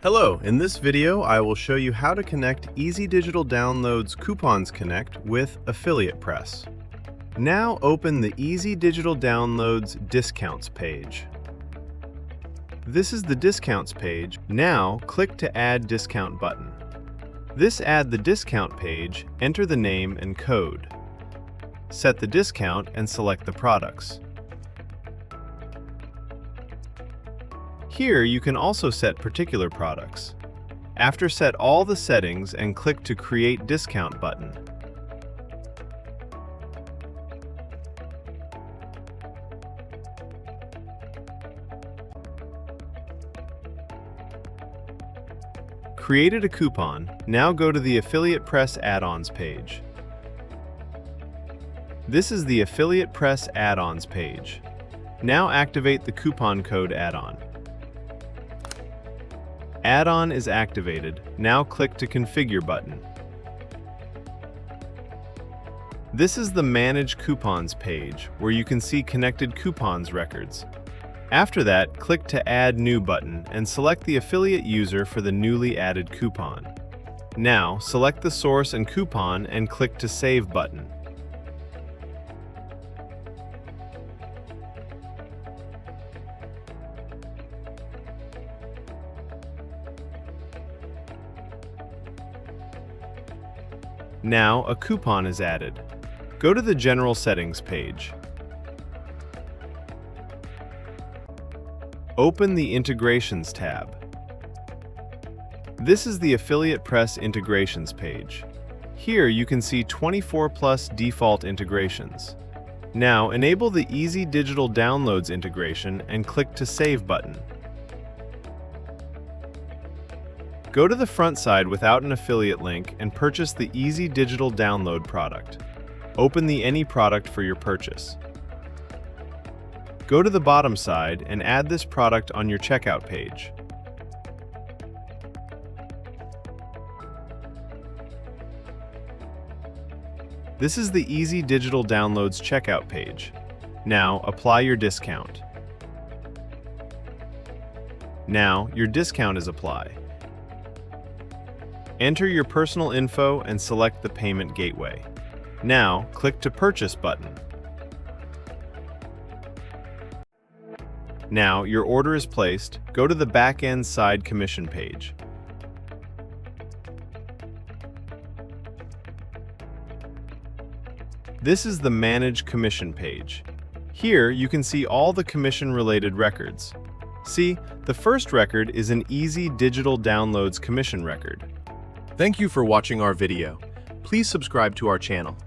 Hello, in this video I will show you how to connect Easy Digital Downloads Coupons Connect with Affiliate Press. Now open the Easy Digital Downloads Discounts page. This is the Discounts page. Now click to Add Discount button. This Add the Discount page, enter the name and code. Set the discount and select the products. Here you can also set particular products. After set all the settings and click to Create Discount button. Created a coupon, now go to the Affiliate Press Add-ons page. This is the Affiliate Press Add-ons page. Now activate the coupon code add-on. Add-on is activated. Now click to Configure button. This is the Manage Coupons page, where you can see connected coupons records. After that, click to Add New button and select the affiliate user for the newly added coupon. Now, select the source and coupon and click to Save button. Now, a coupon is added. Go to the General Settings page. Open the Integrations tab. This is the Affiliate Press Integrations page. Here you can see 24+ default integrations. Now, enable the Easy Digital Downloads integration and click to Save button. Go to the front side without an affiliate link and purchase the Easy Digital Download product. Open the Any product for your purchase. Go to the bottom side and add this product on your checkout page. This is the Easy Digital Downloads checkout page. Now, apply your discount. Now, your discount is applied. Enter your personal info and select the payment gateway. Now, click to Purchase button. Now, your order is placed. Go to the back-end side commission page. This is the Manage Commission page. Here, you can see all the commission-related records. See, the first record is an Easy Digital Downloads commission record. Thank you for watching our video. Please subscribe to our channel.